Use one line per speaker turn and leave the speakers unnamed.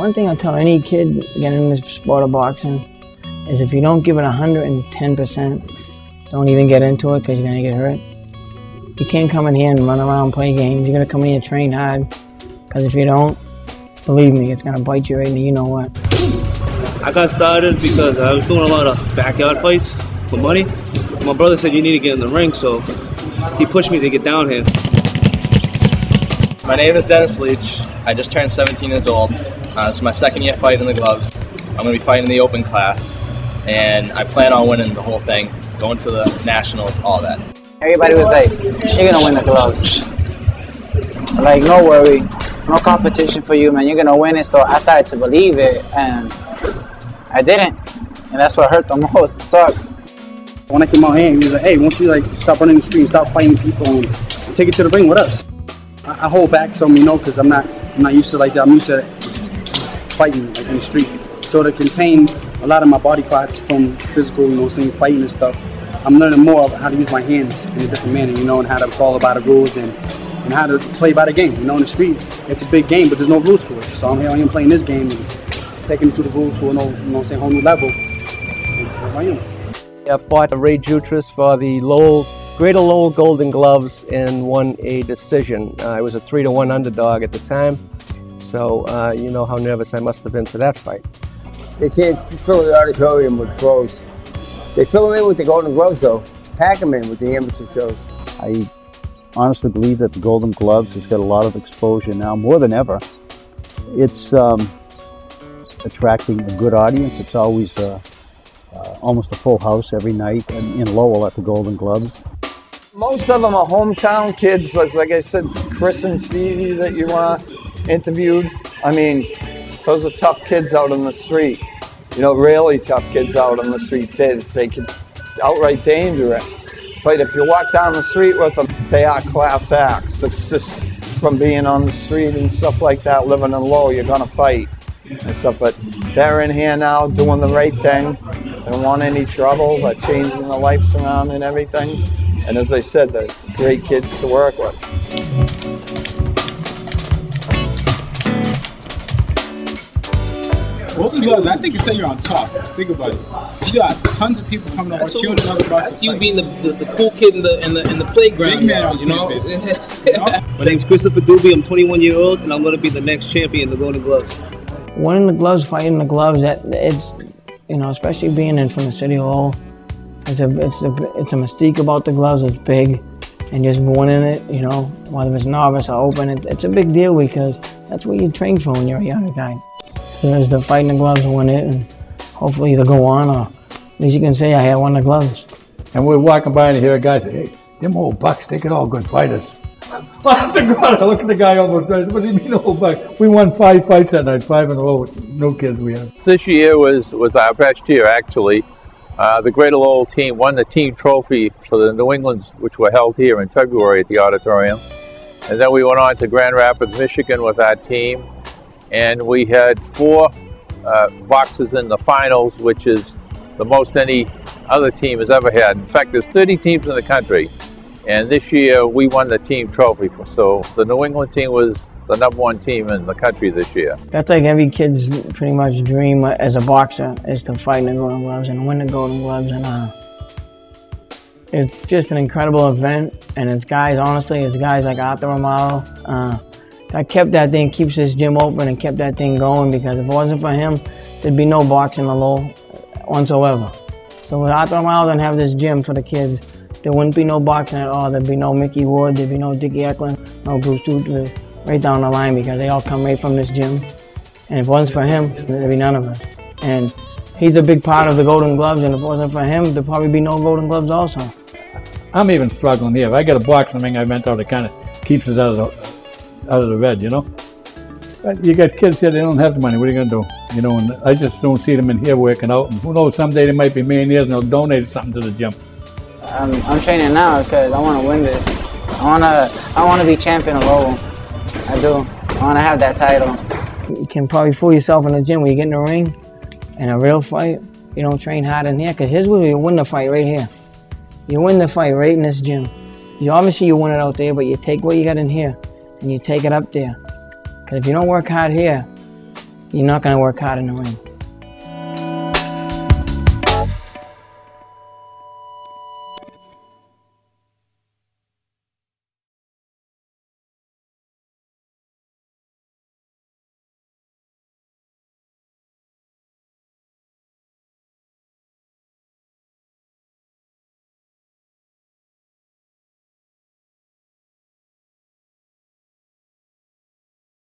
One thing I tell any kid getting in this sport of boxing is if you don't give it 110%, don't even get into it because you're going to get hurt. You can't come in here and run around and play games. You're going to come in here and train hard, because if you don't, believe me, it's going to bite you right in the you-know-what.
I got started because I was doing a lot of backyard fights for money. My brother said you need to get in the ring, so he pushed me to get down here.
My name is Dennis Leach. I just turned 17 years old. This is my second year fighting the gloves. I'm going to be fighting the open class, and I plan on winning the whole thing, going to the nationals, all that.
Everybody was like, you're going to win the gloves. Like, no worry, no competition for you, man. You're going to win it. So I started to believe it, and I didn't. And that's what hurt the most. It sucks.
When I came out here, he was like, hey, won't you stop running the street and stop fighting people and take it to the ring with us? I hold back some, because I'm not used to like that. I'm used to just fighting like in the street. So to contain a lot of my body parts from physical, fighting and stuff, I'm learning more about how to use my hands in a different manner, and how to follow by the rules and how to play by the game. In the street, it's a big game, but there's no rules to it. So I'm here, I am playing this game and taking it to the rules to a whole new level. And I am.
I fought Ray Jutras for the Greater Lowell Golden Gloves and won a decision. I was a 3-1 underdog at the time, so you know how nervous I must have been for that fight.
They can't fill the auditorium with pros. They fill them in with the Golden Gloves, though. Pack them in with the amateur shows.
I honestly believe that the Golden Gloves has got a lot of exposure now, more than ever. It's attracting a good audience. It's always almost a full house every night in Lowell at the Golden Gloves.
Most of them are hometown kids, like I said, Chris and Stevie that you interviewed. I mean, those are tough kids out on the street. Really tough kids out on the street. They can outright dangerous. But if you walk down the street with them, they are class acts. That's just from being on the street and stuff like that, living in Lowell, you're gonna fight and stuff. But they're in here now doing the right thing. They don't want any trouble. They're changing the lives around and everything. And as I said, they're great kids to work with.
Both of you guys, I think you say you're on top. Think about it. You got tons of people coming over cheering on the box.
That's you being the cool kid in the playground.
Big man on campus.
My name's Christopher Doobie. I'm 21 years old, and I'm going to be the next champion, the Golden Gloves.
Winning the gloves, fighting the gloves, it's especially being in from the city of Lowell, it's a mystique about the gloves. It's big, and just winning it, whether it's novice or open, it's a big deal because that's what you train for when you're a younger guy. There's the fighting the gloves and win it, and hopefully either go on or at least you can say I had won the gloves.
And we're walking by and hear a guy say, hey, them old bucks, they could all good fighters. Honest to God, I look at the guy almost, what do you mean old bucks? We won 5 fights that night, 5 in a row with no kids we had.
This year was our best year, actually. The Greater Lowell team won the team trophy for the New Englands, which were held here in February at the auditorium. And then we went on to Grand Rapids, Michigan with our team. And we had 4 boxes in the finals, which is the most any other team has ever had. In fact, there's 30 teams in the country. And this year, we won the team trophy. So the New England team was the #1 team in the country this year.
That's like every kid's pretty much dream as a boxer, is to fight in the Golden Gloves and win the Golden Gloves. And it's just an incredible event. And it's guys like Arthur Amaro that kept that thing, keeps this gym open and kept that thing going, because if it wasn't for him, there'd be no boxing in Lowell whatsoever. So with Arthur Amaro didn't have this gym for the kids, there wouldn't be no boxing at all. There'd be no Mickey Wood, there'd be no Dickie Eklund, no Bruce Dutra, right down the line, because they all come right from this gym. And if it wasn't for him, there'd be none of us. And he's a big part of the Golden Gloves, and if it wasn't for him, there'd probably be no Golden Gloves also.
I'm even struggling here. If I get a boxing ring, I rent out, it kind of keeps it out of the red, But you got kids here, they don't have the money. What are you going to do? And I just don't see them in here working out. And who knows, someday they might be millionaires and they'll donate something to the gym.
I'm training now because I want to win this. I want to be champion of Lowell. I do. I want to have that title.
You can probably fool yourself in the gym when you get in the ring. In a real fight, you don't train hard in here, because here's where you win the fight, right here. You win the fight right in this gym. Obviously you win it out there, but you take what you got in here and you take it up there. Because if you don't work hard here, you're not going to work hard in the ring.